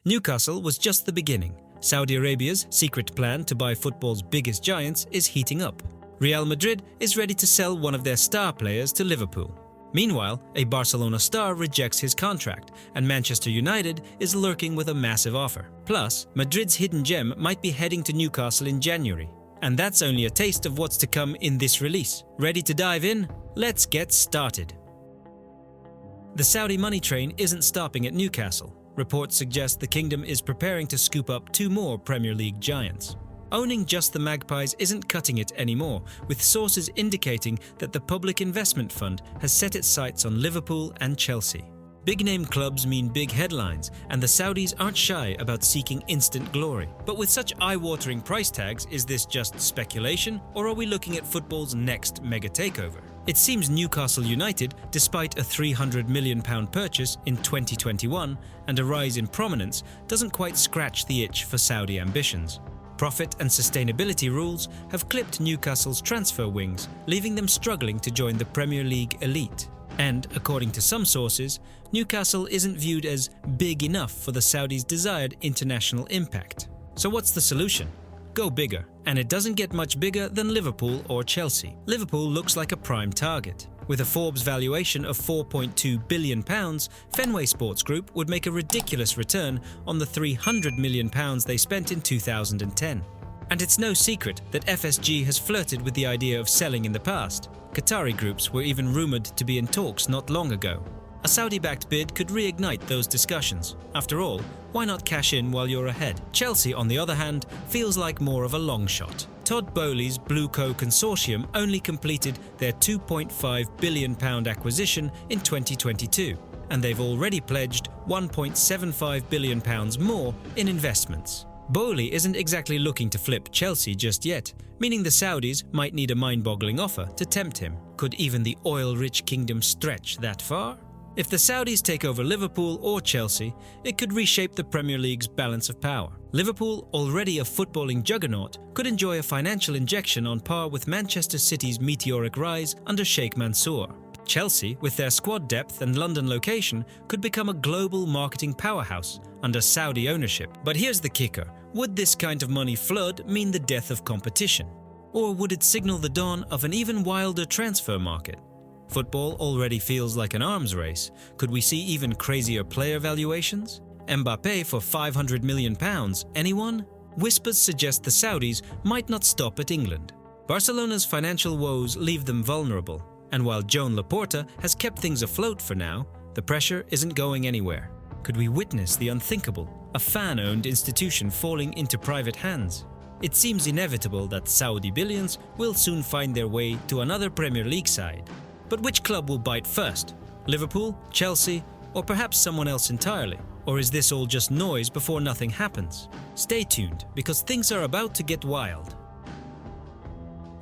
Newcastle was just the beginning. Saudi Arabia's secret plan to buy football's biggest giants is heating up. Real Madrid is ready to sell one of their star players to Liverpool. Meanwhile, a Barcelona star rejects his contract, and Manchester United is lurking with a massive offer. Plus, Madrid's hidden gem might be heading to Newcastle in January. And that's only a taste of what's to come in this release. Ready to dive in? Let's get started. The Saudi money train isn't stopping at Newcastle. Reports suggest the kingdom is preparing to scoop up 2 more Premier League giants. Owning just the Magpies isn't cutting it anymore, with sources indicating that the Public Investment Fund has set its sights on Liverpool and Chelsea. Big-name clubs mean big headlines, and the Saudis aren't shy about seeking instant glory. But with such eye-watering price tags, is this just speculation, or are we looking at football's next mega takeover? It seems Newcastle United, despite a £300 million purchase in 2021 and a rise in prominence, doesn't quite scratch the itch for Saudi ambitions. Profit and sustainability rules have clipped Newcastle's transfer wings, leaving them struggling to join the Premier League elite. And, according to some sources, Newcastle isn't viewed as big enough for the Saudis' desired international impact. So what's the solution? Go bigger. And it doesn't get much bigger than Liverpool or Chelsea. Liverpool looks like a prime target. With a Forbes valuation of £4.2 billion, Fenway Sports Group would make a ridiculous return on the £300 million they spent in 2010. And it's no secret that FSG has flirted with the idea of selling in the past. Qatari groups were even rumoured to be in talks not long ago. A Saudi-backed bid could reignite those discussions. After all, why not cash in while you're ahead? Chelsea, on the other hand, feels like more of a long shot. Todd Boehly's Blue Co consortium only completed their £2.5 billion acquisition in 2022, and they've already pledged £1.75 billion more in investments. Boehly isn't exactly looking to flip Chelsea just yet, meaning the Saudis might need a mind-boggling offer to tempt him. Could even the oil-rich kingdom stretch that far? If the Saudis take over Liverpool or Chelsea, it could reshape the Premier League's balance of power. Liverpool, already a footballing juggernaut, could enjoy a financial injection on par with Manchester City's meteoric rise under Sheikh Mansour. Chelsea, with their squad depth and London location, could become a global marketing powerhouse under Saudi ownership. But here's the kicker. Would this kind of money flood mean the death of competition? Or would it signal the dawn of an even wilder transfer market? Football already feels like an arms race. Could we see even crazier player valuations? Mbappe for £500 million, anyone? Whispers suggest the Saudis might not stop at England. Barcelona's financial woes leave them vulnerable, and while Joan Laporta has kept things afloat for now, the pressure isn't going anywhere. Could we witness the unthinkable, a fan-owned institution falling into private hands? It seems inevitable that Saudi billions will soon find their way to another Premier League side. But which club will bite first? Liverpool, Chelsea, or perhaps someone else entirely? Or is this all just noise before nothing happens? Stay tuned, because things are about to get wild.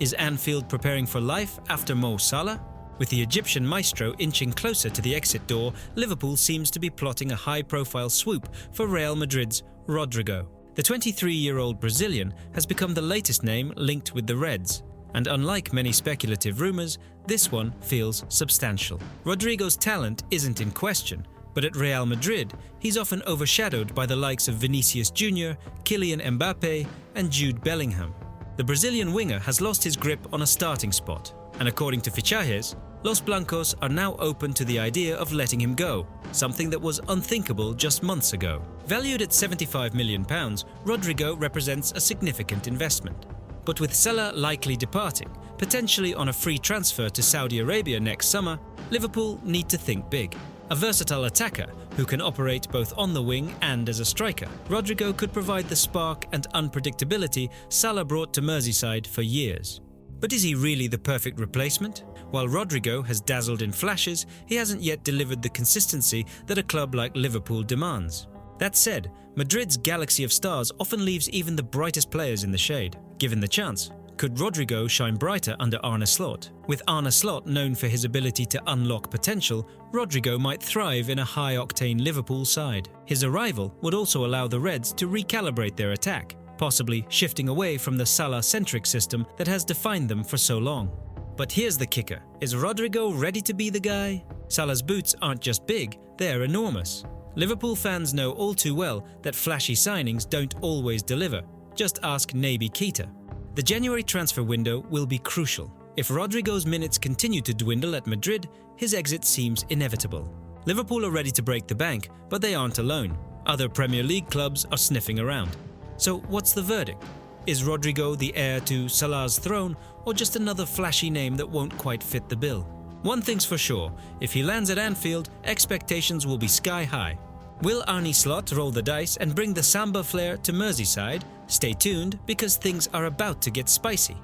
Is Anfield preparing for life after Mo Salah? With the Egyptian maestro inching closer to the exit door, Liverpool seems to be plotting a high-profile swoop for Real Madrid's Rodrygo. The 23-year-old Brazilian has become the latest name linked with the Reds. And unlike many speculative rumours, this one feels substantial. Rodrygo's talent isn't in question, but at Real Madrid, he's often overshadowed by the likes of Vinicius Jr., Kylian Mbappe, and Jude Bellingham. The Brazilian winger has lost his grip on a starting spot, and according to Fichajes, Los Blancos are now open to the idea of letting him go, something that was unthinkable just months ago. Valued at £75 million, Rodrygo represents a significant investment. But with Salah likely departing, potentially on a free transfer to Saudi Arabia next summer, Liverpool need to think big. A versatile attacker who can operate both on the wing and as a striker, Rodrygo could provide the spark and unpredictability Salah brought to Merseyside for years. But is he really the perfect replacement? While Rodrygo has dazzled in flashes, he hasn't yet delivered the consistency that a club like Liverpool demands. That said, Madrid's galaxy of stars often leaves even the brightest players in the shade. Given the chance, could Rodrygo shine brighter under Arne Slot? With Arne Slot known for his ability to unlock potential, Rodrygo might thrive in a high-octane Liverpool side. His arrival would also allow the Reds to recalibrate their attack, possibly shifting away from the Salah-centric system that has defined them for so long. But here's the kicker. Is Rodrygo ready to be the guy? Salah's boots aren't just big, they're enormous. Liverpool fans know all too well that flashy signings don't always deliver. Just ask Naby Keita. The January transfer window will be crucial. If Rodrigo's minutes continue to dwindle at Madrid, his exit seems inevitable. Liverpool are ready to break the bank, but they aren't alone. Other Premier League clubs are sniffing around. So what's the verdict? Is Rodrigo the heir to Salah's throne, or just another flashy name that won't quite fit the bill? One thing's for sure, if he lands at Anfield, expectations will be sky high. Will Arne Slot roll the dice and bring the Samba flair to Merseyside? Stay tuned, because things are about to get spicy.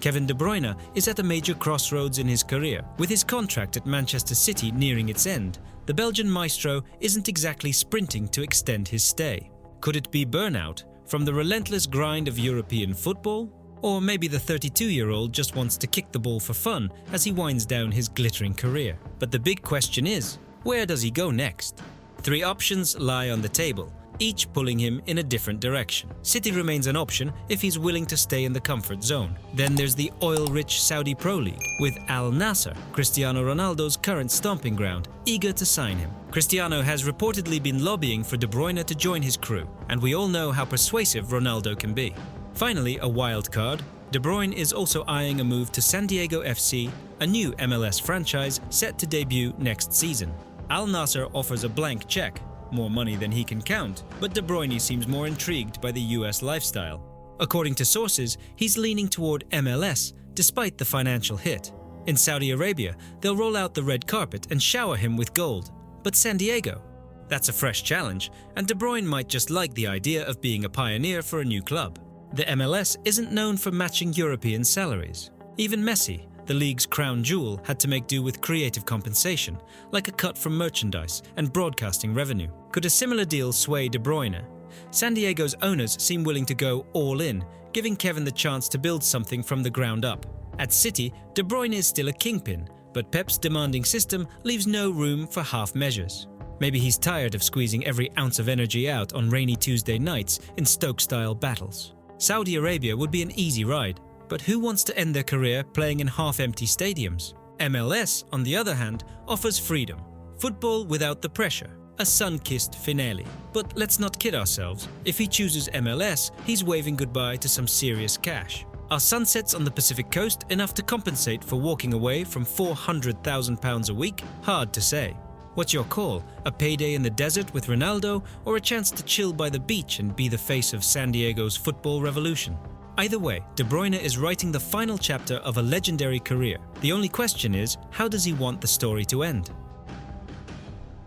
Kevin De Bruyne is at a major crossroads in his career. With his contract at Manchester City nearing its end, the Belgian maestro isn't exactly sprinting to extend his stay. Could it be burnout from the relentless grind of European football? Or maybe the 32-year-old just wants to kick the ball for fun as he winds down his glittering career. But the big question is, where does he go next? 3 options lie on the table, each pulling him in a different direction. City remains an option if he's willing to stay in the comfort zone. Then there's the oil-rich Saudi Pro League, with Al Nassr, Cristiano Ronaldo's current stomping ground, eager to sign him. Cristiano has reportedly been lobbying for De Bruyne to join his crew, and we all know how persuasive Ronaldo can be. Finally, a wild card. De Bruyne is also eyeing a move to San Diego FC, a new MLS franchise set to debut next season. Al Nassr offers a blank check, more money than he can count, but De Bruyne seems more intrigued by the US lifestyle. According to sources, he's leaning toward MLS despite the financial hit. In Saudi Arabia, they'll roll out the red carpet and shower him with gold. But San Diego? That's a fresh challenge, and De Bruyne might just like the idea of being a pioneer for a new club. The MLS isn't known for matching European salaries. Even Messi, the league's crown jewel, had to make do with creative compensation, like a cut from merchandise and broadcasting revenue. Could a similar deal sway De Bruyne? San Diego's owners seem willing to go all in, giving Kevin the chance to build something from the ground up. At City, De Bruyne is still a kingpin, but Pep's demanding system leaves no room for half measures. Maybe he's tired of squeezing every ounce of energy out on rainy Tuesday nights in Stoke-style battles. Saudi Arabia would be an easy ride, but who wants to end their career playing in half-empty stadiums? MLS, on the other hand, offers freedom. Football without the pressure. A sun-kissed finale. But let's not kid ourselves. If he chooses MLS, he's waving goodbye to some serious cash. Are sunsets on the Pacific coast enough to compensate for walking away from £400,000 a week? Hard to say. What's your call? A payday in the desert with Ronaldo, or a chance to chill by the beach and be the face of San Diego's football revolution? Either way, De Bruyne is writing the final chapter of a legendary career. The only question is, how does he want the story to end?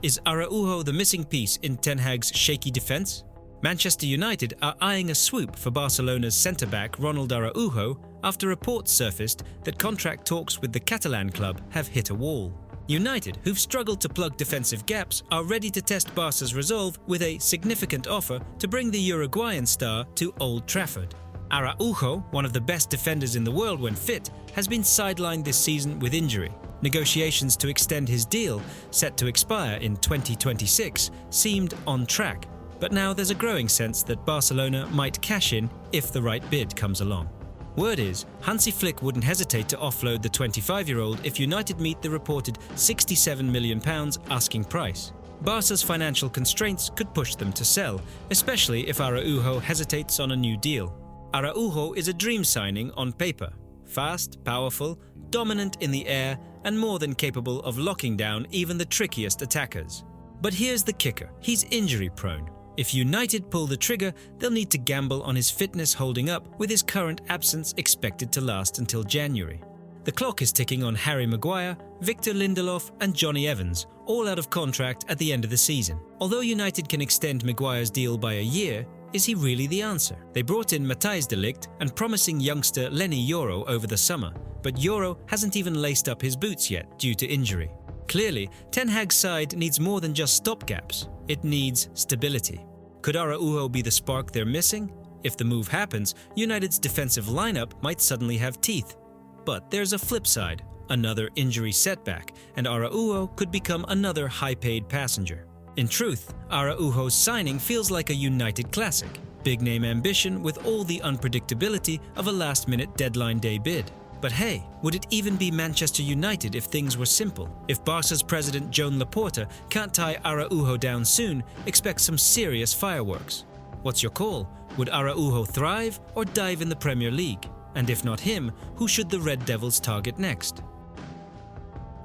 Is Araujo the missing piece in Ten Hag's shaky defense? Manchester United are eyeing a swoop for Barcelona's centre-back Ronald Araujo after reports surfaced that contract talks with the Catalan club have hit a wall. United, who've struggled to plug defensive gaps, are ready to test Barca's resolve with a significant offer to bring the Uruguayan star to Old Trafford. Araujo, one of the best defenders in the world when fit, has been sidelined this season with injury. Negotiations to extend his deal, set to expire in 2026, seemed on track, but now there's a growing sense that Barcelona might cash in if the right bid comes along. Word is, Hansi Flick wouldn't hesitate to offload the 25-year-old if United meet the reported £67 million asking price. Barca's financial constraints could push them to sell, especially if Araujo hesitates on a new deal. Araujo is a dream signing on paper. Fast, powerful, dominant in the air, and more than capable of locking down even the trickiest attackers. But here's the kicker, he's injury-prone. If United pull the trigger, they'll need to gamble on his fitness holding up, with his current absence expected to last until January. The clock is ticking on Harry Maguire, Victor Lindelof and Johnny Evans, all out of contract at the end of the season. Although United can extend Maguire's deal by a year, is he really the answer? They brought in Matthijs de Ligt and promising youngster Lenny Yoro over the summer, but Yoro hasn't even laced up his boots yet due to injury. Clearly, Ten Hag's side needs more than just stopgaps. It needs stability. Could Araujo be the spark they're missing? If the move happens, United's defensive lineup might suddenly have teeth. But there's a flip side, another injury setback, and Araujo could become another high-paid passenger. In truth, Araujo's signing feels like a United classic. Big-name ambition with all the unpredictability of a last-minute deadline day bid. But hey, would it even be Manchester United if things were simple? If Barca's president Joan Laporta can't tie Araujo down soon, expect some serious fireworks. What's your call? Would Araujo thrive or dive in the Premier League? And if not him, who should the Red Devils target next?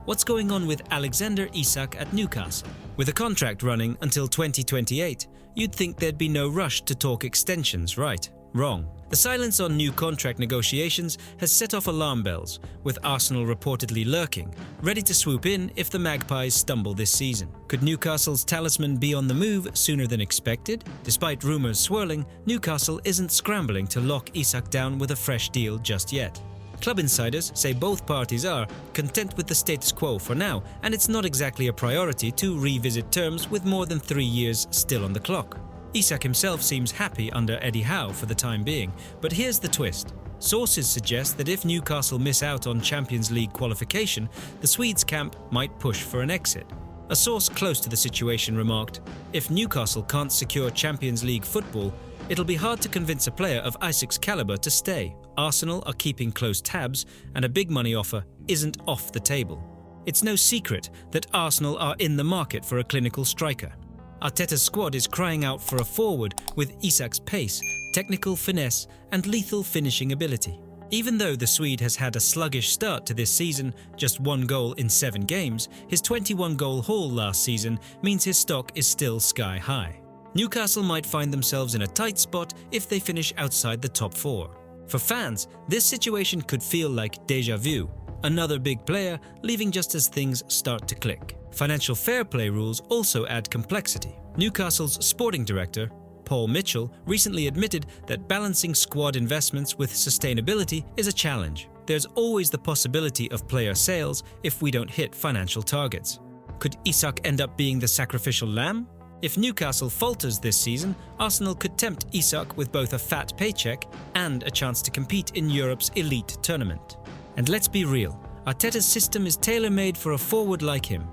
What's going on with Alexander Isak at Newcastle? With a contract running until 2028, you'd think there'd be no rush to talk extensions, right? Wrong. The silence on new contract negotiations has set off alarm bells, with Arsenal reportedly lurking, ready to swoop in if the Magpies stumble this season. Could Newcastle's talisman be on the move sooner than expected? Despite rumours swirling, Newcastle isn't scrambling to lock Isak down with a fresh deal just yet. Club insiders say both parties are content with the status quo for now, and it's not exactly a priority to revisit terms with more than 3 years still on the clock. Isak himself seems happy under Eddie Howe for the time being, but here's the twist. Sources suggest that if Newcastle miss out on Champions League qualification, the Swedes' camp might push for an exit. A source close to the situation remarked, "If Newcastle can't secure Champions League football, it'll be hard to convince a player of Isak's caliber to stay. Arsenal are keeping close tabs, and a big money offer isn't off the table." It's no secret that Arsenal are in the market for a clinical striker. Arteta's squad is crying out for a forward with Isak's pace, technical finesse, and lethal finishing ability. Even though the Swede has had a sluggish start to this season, just 1 goal in 7 games, his 21-goal haul last season means his stock is still sky high. Newcastle might find themselves in a tight spot if they finish outside the top 4. For fans, this situation could feel like déjà vu, another big player leaving just as things start to click. Financial fair play rules also add complexity. Newcastle's sporting director, Paul Mitchell, recently admitted that balancing squad investments with sustainability is a challenge. There's always the possibility of player sales if we don't hit financial targets. Could Isak end up being the sacrificial lamb? If Newcastle falters this season, Arsenal could tempt Isak with both a fat paycheck and a chance to compete in Europe's elite tournament. And let's be real, Arteta's system is tailor-made for a forward like him.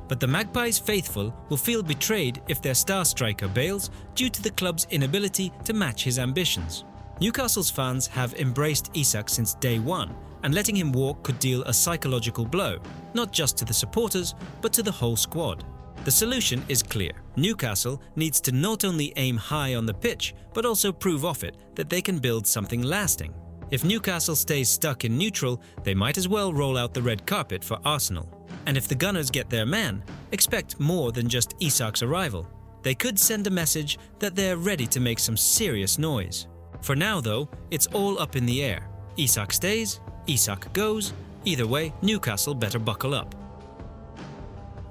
But the Magpies faithful will feel betrayed if their star striker bails due to the club's inability to match his ambitions. Newcastle's fans have embraced Isak since day one, and letting him walk could deal a psychological blow, not just to the supporters, but to the whole squad. The solution is clear. Newcastle needs to not only aim high on the pitch, but also prove off it that they can build something lasting. If Newcastle stays stuck in neutral, they might as well roll out the red carpet for Arsenal. And if the Gunners get their man, expect more than just Isak's arrival. They could send a message that they're ready to make some serious noise. For now though, it's all up in the air. Isak stays, Isak goes. Either way, Newcastle better buckle up.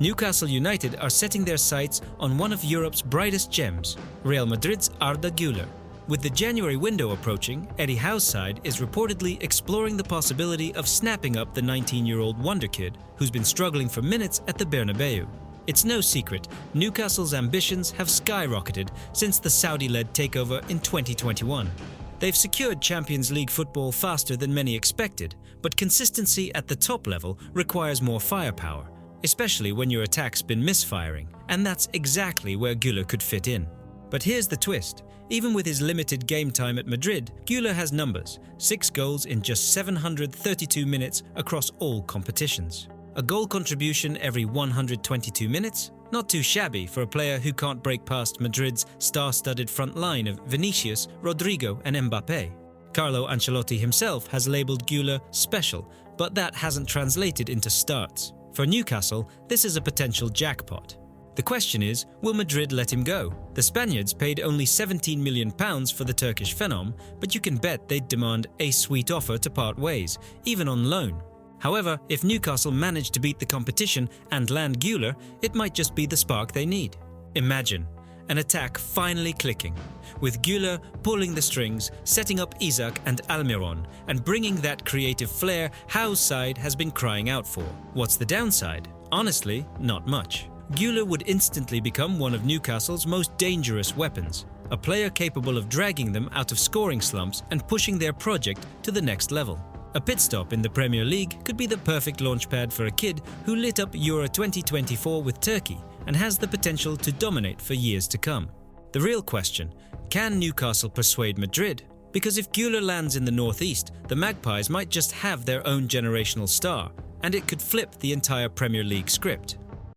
Newcastle United are setting their sights on one of Europe's brightest gems, Real Madrid's Arda Güler. With the January window approaching, Eddie Howe's side is reportedly exploring the possibility of snapping up the 19-year-old wonder kid who's been struggling for minutes at the Bernabeu. It's no secret, Newcastle's ambitions have skyrocketed since the Saudi-led takeover in 2021. They've secured Champions League football faster than many expected, but consistency at the top level requires more firepower, especially when your attack's been misfiring, and that's exactly where Güler could fit in. But here's the twist. Even with his limited game time at Madrid, Güler has numbers: 6 goals in just 732 minutes across all competitions. A goal contribution every 122 minutes? Not too shabby for a player who can't break past Madrid's star-studded front line of Vinicius, Rodrigo and Mbappé. Carlo Ancelotti himself has labelled Güler special, but that hasn't translated into starts. For Newcastle, this is a potential jackpot. The question is, will Madrid let him go? The Spaniards paid only £17 million for the Turkish phenom, but you can bet they'd demand a sweet offer to part ways, even on loan. However, if Newcastle manage to beat the competition and land Güler, it might just be the spark they need. Imagine an attack finally clicking, with Güler pulling the strings, setting up Isak and Almiron, and bringing that creative flair Howe's side has been crying out for. What's the downside? Honestly, not much. Güler would instantly become one of Newcastle's most dangerous weapons, a player capable of dragging them out of scoring slumps and pushing their project to the next level. A pit stop in the Premier League could be the perfect launchpad for a kid who lit up Euro 2024 with Turkey and has the potential to dominate for years to come. The real question, can Newcastle persuade Madrid? Because if Güler lands in the northeast, the Magpies might just have their own generational star, and it could flip the entire Premier League script.